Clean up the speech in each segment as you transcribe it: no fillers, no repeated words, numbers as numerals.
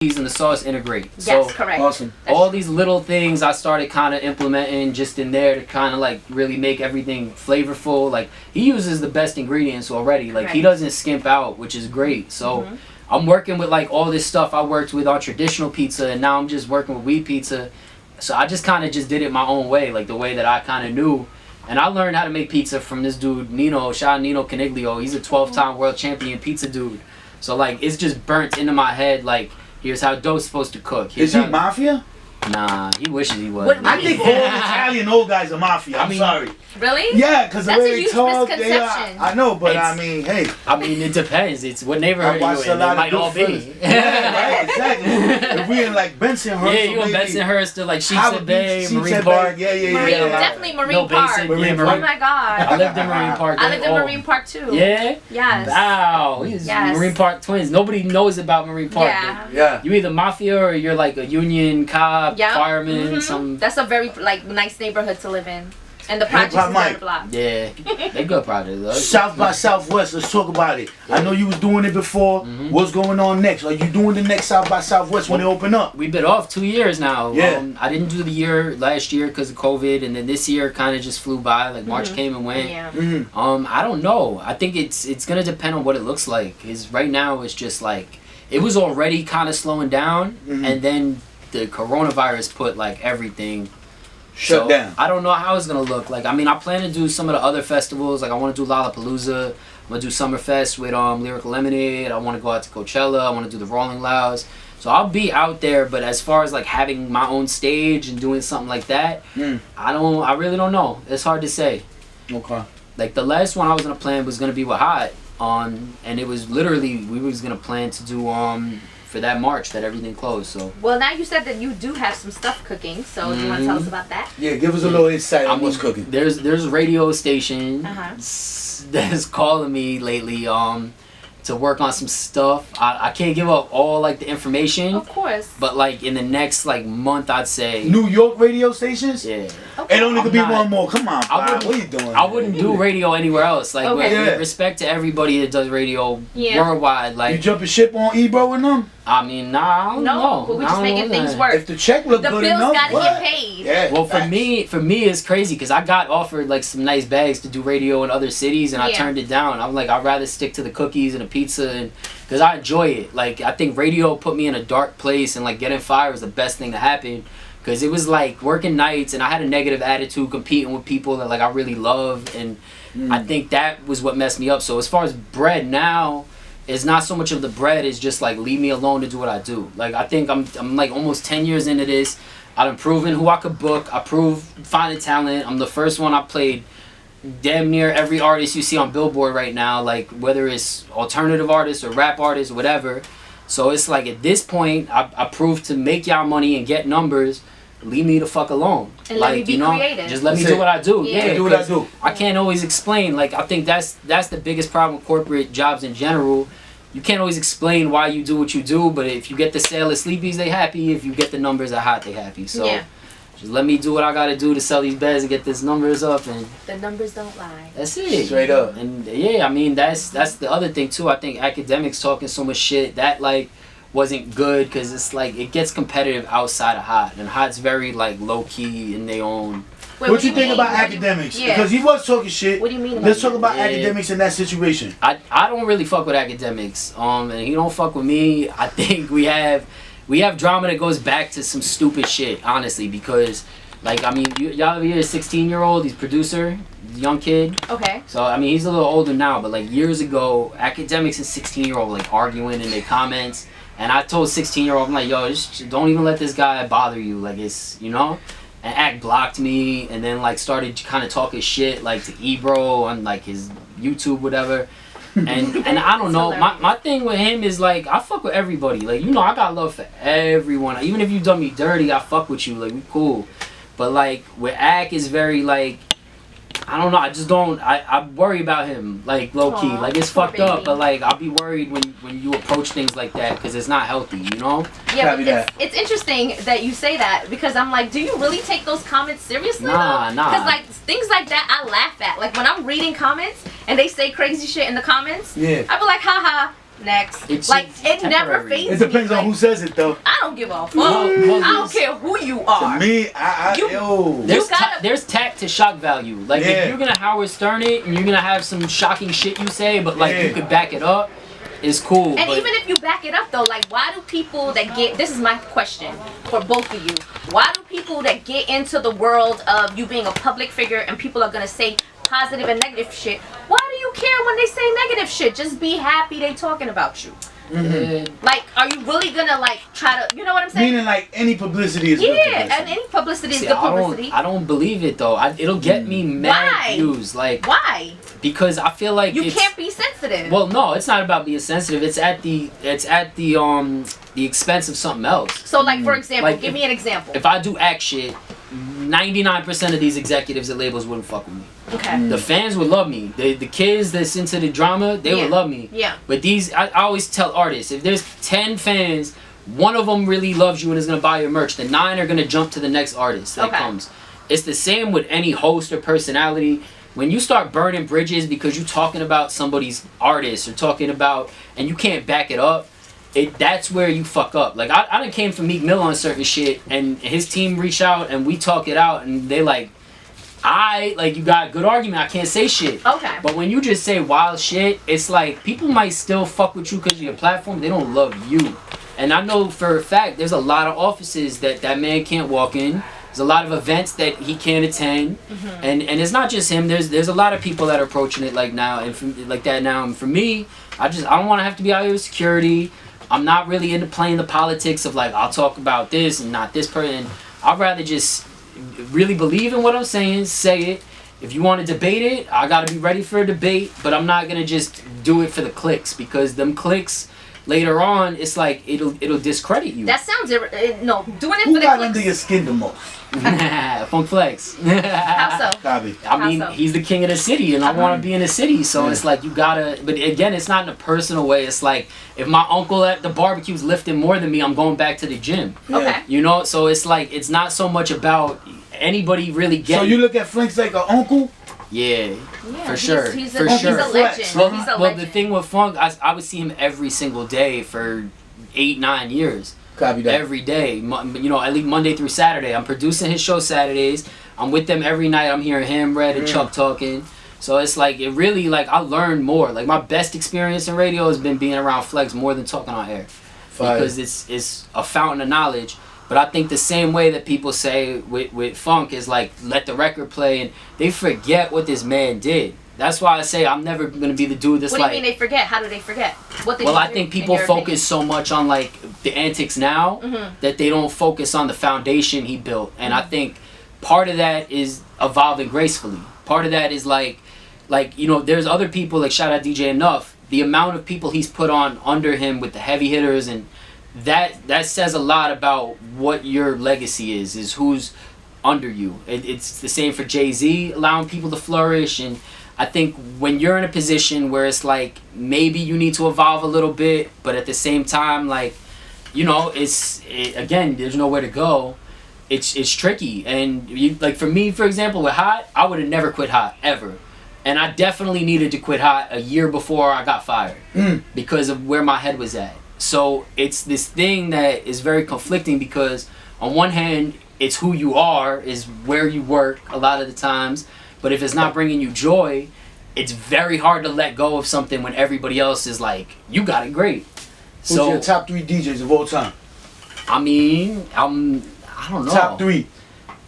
and the sauce integrate. Yes, so correct. Awesome. all these little things I started kind of implementing just in there to kind of like really make everything flavorful. Like he uses the best ingredients already. Like he doesn't skimp out, which is great. So I'm working with like all this stuff I worked with on traditional pizza, and now I'm just working with wheat pizza. So I just kind of just did it my own way, like the way that I kind of knew. And I learned how to make pizza from this dude, Nino. Shout out Nino Caniglio. He's a 12-time world champion pizza dude. So like it's just burnt into my head like, here's how dough's supposed to cook. Is he mafia? Nah, he wishes he was. I think all Italian old guys are mafia. I'm sorry. Really? Yeah, because the way they talk, misconception. I know, but I mean, hey. I mean, it depends. It's what neighborhood you're in. It might all be. Yeah, right, exactly. If we in like Bensonhurst. Yeah, you in Bensonhurst or like Sheepshead Bay, Marine Park. Yeah. Definitely Marine Park. Oh my God. I lived in Marine Park. I lived in Marine Park too. Yeah? Yes. Wow. Marine Park twins. Nobody knows about Marine Park. Yeah. You either mafia or you're like a union cop, fireman, some. That's a very like nice neighborhood to live in. And the projects is down the block. Yeah, they good projects though. South by Southwest, let's talk about it. I know you was doing it before. What's going on next? Are you doing the next South by Southwest when they open up? We've been off 2 years now. Yeah. I didn't do the year last year because of COVID, and then this year kind of just flew by. Like March came and went. Yeah. I don't know. I think it's gonna depend on what it looks like. Is right now it's just like it was already kind of slowing down, and then the coronavirus put like everything. Shut down. I don't know how it's gonna look. Like I mean, I plan to do some of the other festivals. Like I want to do Lollapalooza. I'm gonna do Summerfest with Lyrical Lemonade. I want to go out to Coachella. I want to do the Rolling Louds. So I'll be out there. But as far as like having my own stage and doing something like that, I really don't know. It's hard to say. Okay. Like the last one I was gonna plan was gonna be with Hot and it was literally we was gonna plan to do for that March that everything closed. So well, now you said that you do have some stuff cooking, so do you want to tell us about that? Yeah, give us a little insight on what's cooking. There's a radio station that's calling me lately to work on some stuff. I can't give up all like the information, of course, but like in the next like month I'd say New York radio stations. Yeah. Okay. It only could be one more. Come on, what are you doing? I wouldn't do radio anywhere else. Like with respect to everybody that does radio worldwide. Like you jumping ship on Ebro and them? I mean, nah, I don't know. But we're just making things work. If the check look good enough, the bills gotta get paid. Yeah, well, for me, it's crazy because I got offered like some nice bags to do radio in other cities, and I turned it down. I'm like, I'd rather stick to the cookies and the pizza, and because I enjoy it. Like, I think radio put me in a dark place, and like getting fired was the best thing to happen. Because it was like working nights, and I had a negative attitude competing with people that like I really love, and I think that was what messed me up. So as far as bread now, it's not so much of the bread, it's just like leave me alone to do what I do. Like I think I'm like almost 10 years into this. I've proven who I could book. I proved finding talent. I'm the first one. I played damn near every artist you see on Billboard right now, like whether it's alternative artists or rap artists or whatever. So it's like at this point, I proved to make y'all money and get numbers. Leave me the fuck alone. And like, let me be creative. Just let me do what I do. Yeah, do what I do. I can't always explain. Like I think that's the biggest problem with corporate jobs in general. You can't always explain why you do what you do, but if you get the sale at Sleepy's, they happy. If you get the numbers at Hot, they happy. So just let me do what I gotta do to sell these beds and get these numbers up, and the numbers don't lie. That's it. Straight up. And yeah, I mean that's the other thing too. I think academics talking so much shit that like wasn't good because it's like it gets competitive outside of Hot, and Hot's very like low key in their own. Wait, what you think about academics? Because he was talking shit. What do you mean? Let's talk about academics in that situation. I don't really fuck with academics. And he don't fuck with me. I think we have drama that goes back to some stupid shit, honestly, because like I mean y'all ever hear a 16-year-old, he's producer, young kid. Okay. So I mean he's a little older now, but like years ago, academics and 16-year-old like arguing in their comments. And I told 16-year-old, I'm like, yo, just don't even let this guy bother you. Like, it's, you know? And Act blocked me and then, like, started kind of talking shit, like, to Ebro on, like, his YouTube, whatever. And I don't know. My thing with him is, like, I fuck with everybody. Like, you know, I got love for everyone. Even if you done me dirty, I fuck with you. Like, we cool. But, like, with Act is very, like, I don't know. I just don't. I worry about him, like low key. Like it's fucked up, but like I'll be worried when you approach things like that because it's not healthy, you know. Yeah, but it's interesting that you say that because I'm like, do you really take those comments seriously? Nah. Because like things like that, I laugh at. Like when I'm reading comments and they say crazy shit in the comments, I be like, haha. Next. It's like just it never temporary. fades It depends me. on who says it though. I don't give a fuck. Well, I don't care who you are. To me, yo. There's tact to shock value. Like Yeah. if you're gonna Howard Stern it and you're gonna have some shocking shit you say, but like you could back it up, it's cool. And but even if you back it up though, like why do people that get, this is my question for both of you, why do people that get into the world of you being a public figure and people are gonna say positive and negative shit, why do you care when they say negative shit? Just be happy they talking about you. Like, are you really gonna like try to, you know what I'm saying? Meaning like any publicity is good publicity. And any publicity is See, good publicity. I don't believe it though. It'll get me mad Why? views. Like Why? because I feel like You can't be sensitive. Well, no, it's not about being sensitive. It's at the expense of something else. So like for example, Like, give me an example. If I do act shit, 99% of these executives at labels wouldn't fuck with me. Okay. The fans would love me. The kids that's into the drama, they would love me. Yeah. But I always tell artists, if there's 10 fans, one of them really loves you and is gonna buy your merch. The 9 are gonna jump to the next artist that comes. It's the same with any host or personality. When you start burning bridges because you're talking about somebody's artist or talking about and you can't back it up, that's where you fuck up. Like I done came from Meek Mill on certain shit and his team reached out and we talk it out and they like, you got a good argument, I can't say shit. Okay. But when you just say wild shit, it's like people might still fuck with you because of your platform. They don't love you. And I know for a fact there's a lot of offices that man can't walk in. There's a lot of events that he can't attend. And it's not just him. There's a lot of people that are approaching it like now and like that now. And for me, I don't want to have to be out here with security. I'm not really into playing the politics of like I'll talk about this and not this person. I'd rather just really believe in what I'm saying, say it. If you want to debate it, I gotta be ready for a debate, but I'm not gonna just do it for the clicks because them clicks later on, it's like it'll discredit you. That sounds no, doing it Who for the got clicks. under your skin the most? Funk Flex. How so? Copy. I mean, so? he's the king of the city, and I want to be in the city. So it's like you gotta. But again, it's not in a personal way. It's like if my uncle at the barbecue's lifting more than me, I'm going back to the gym. Okay. You know, so it's like it's not so much about anybody really getting. So you look at Flinks like an uncle? Yeah, for he's- sure. He's for a, sure. He's a legend. Well, He's a well, legend. the thing with Funk, I would see him every single day for 8-9 years. Copy that. Every day, you know, at least Monday through Saturday. I'm producing his show Saturdays. I'm with them every night. I'm hearing him, Red, and Chuck talking. So it's like, it really, like, I learned more. Like, my best experience in radio has been being around Flex more than talking on air. Because it's a fountain of knowledge. But I think the same way that people say with Funk is like, let the record play, and they forget what this man did. That's why I say I'm never going to be the dude that's What do like... you mean they forget? How do they forget? What did Well, he I do, think in people your focus opinion? so much on like the antics now that they don't focus on the foundation he built. And I think part of that is evolving gracefully. Part of that is like you know, there's other people like shout out DJ Enough. The amount of people he's put on under him with the heavy hitters, and that says a lot about what your legacy is who's under you. It's the same for Jay-Z, allowing people to flourish. And I think when you're in a position where it's like maybe you need to evolve a little bit, but at the same time, like, you know, again, there's nowhere to go. It's tricky. And you, like for me, for example, with Hot, I would have never quit Hot ever. And I definitely needed to quit Hot a year before I got fired because of where my head was at. So it's this thing that is very conflicting because on one hand, it's who you are, is where you work a lot of the times. But if it's not bringing you joy, it's very hard to let go of something when everybody else is like, you got it great. Who's your top 3 DJs of all time? I mean, I don't know. Top 3.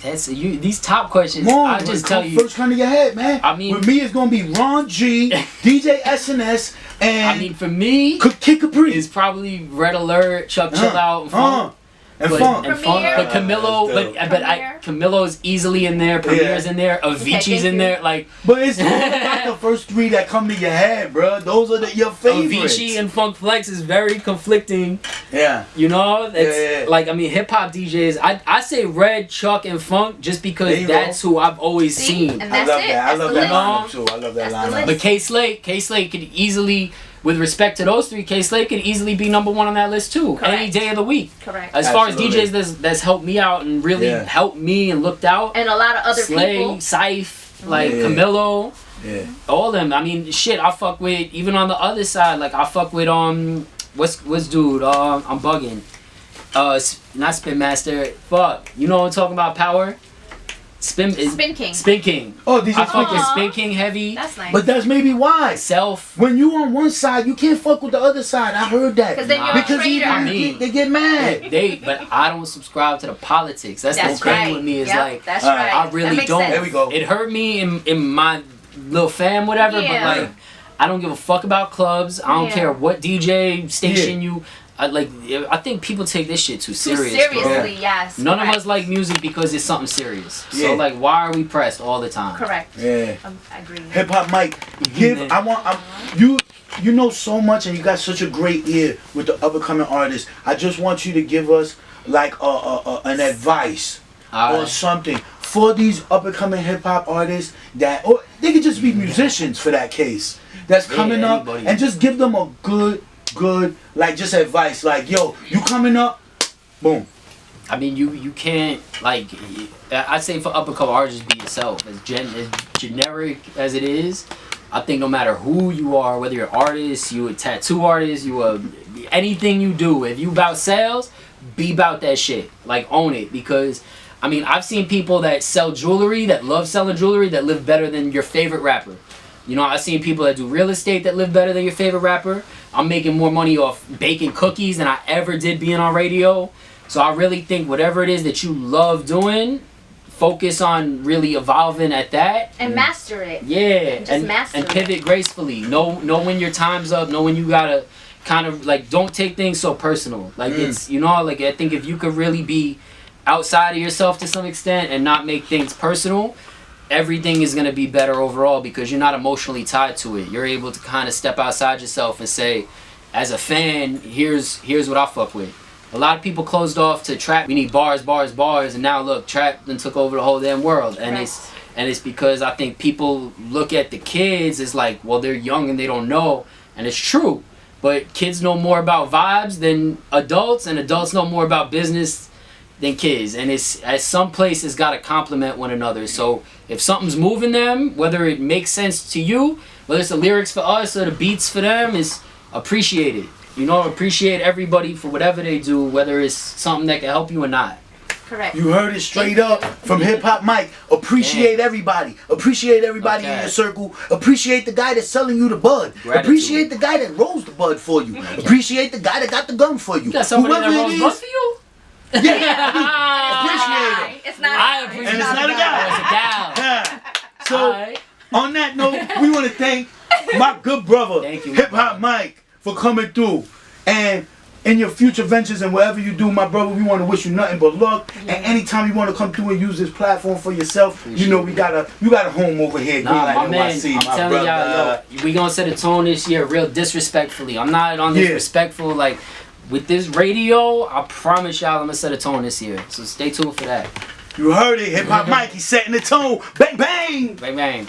That's these top questions. Come on, I just tell you. First come to your head, man. I mean, with me, it's gonna be Ron G, DJ SNS, and I mean, for me, Kid Capri. is probably Red Alert, Chuck Chill Out, and Funk. And Funk. Premier. But Camilo, Camilo's easily in there. Premier's in there. Avicii's in there. Like, but it's all about the first 3 that come to your head, bro. Those are your favorites. Avicii and Funk Flex is very conflicting. Yeah. You know, that's like, I mean, hip hop DJs. I say Red, Chuck, and Funk just because that's who I've always seen. And that's I love that lineup too. I love that lineup. But K Slate could easily, with respect to those 3, K Slate could easily be number 1 on that list too. Correct. Any day of the week. Correct. As far as DJs that's helped me out and really helped me and looked out. And a lot of other Slay, people. Syph, like Camilo. Yeah. All them. I mean, shit. I fuck with even on the other side. Like I fuck with what's dude? I'm bugging. Not Spin Master. Fuck. You know what I'm talking about? Power. Spin King. Spin King. Oh, these I are fuck with Spin King heavy. That's nice. But that's maybe why. Self. When you on one side, you can't fuck with the other side. I heard that. Because then you're because a traitor. they get mad. But I don't subscribe to the politics. That's the thing right. with me. Is Yep, like that's right. I really That makes don't. sense. There we go. It hurt me in my little fam, whatever. Yeah. But like, I don't give a fuck about clubs. I don't care what DJ station you. I think people take this shit too serious. Seriously, bro. yes. None correct. of us like music because it's something serious. Yeah. So like, why are we pressed all the time? Correct. Yeah. I agree. Hip Hop Mike, you know so much and you got such a great ear with the up and coming artists. I just want you to give us like an advice or something for these up and coming hip hop artists that, or they could just be musicians for that case, that's coming up, and just give them a good like just advice like, yo, you coming up, boom. I mean, you can't, like, I say for up and coming artists, be yourself. As generic as it is, I think no matter who you are, whether you're an artist, you a tattoo artist, anything you do, if you about sales, be about that shit. Like, own it. Because, I mean, I've seen people that sell jewelry, that love selling jewelry, that live better than your favorite rapper. You know, I've seen people that do real estate that live better than your favorite rapper. I'm making more money off baking cookies than I ever did being on radio. So I really think whatever it is that you love doing, focus on really evolving at that. And master it. Yeah. Just master and pivot gracefully. Know when your time's up. Know when you gotta kind of like, don't take things so personal. Like it's, you know, like I think if you could really be outside of yourself to some extent and not make things personal, everything is going to be better overall because you're not emotionally tied to it. You're able to kind of step outside yourself and say, as a fan, here's what I fuck with. A lot of people closed off to trap. We need bars, and now look, trap then took over the whole damn world. And it's because I think people look at the kids as like, well, they're young and they don't know, and it's true. But kids know more about vibes than adults, and adults know more about business than kids. And it's at some place it's got to complement one another. So if something's moving them, whether it makes sense to you, whether it's the lyrics for us or the beats for them, is appreciate it. You know, appreciate everybody for whatever they do, whether it's something that can help you or not. Correct. You heard it straight up from Hip Hop Mike. Appreciate everybody. Appreciate everybody in your circle. Appreciate the guy that's selling you the bud. Gratitude. Appreciate the guy that rolls the bud for you. Appreciate the guy that got the gun for you. You got somebody that rolls bud for you? Yeah, I do. Appreciate him. It's not. I appreciate And it's not a guy. It's a gal. Yeah. So, Alright. on that note, we want to thank my good brother, Thank you, Hip Hop Mike, for coming through. And in your future ventures and whatever you do, my brother, we want to wish you nothing but luck. And anytime you want to come through and use this platform for yourself, you know you got a home over here. Nah, my man, NYC, I'm telling y'all, yo, we gonna set a tone this year real disrespectfully. I'm not on this respectful, like, with this radio, I promise y'all I'm gonna set a tone this year. So stay tuned for that. You heard it, Hip Hop Mike, he's setting the tone. Bang, bang! Bang, bang.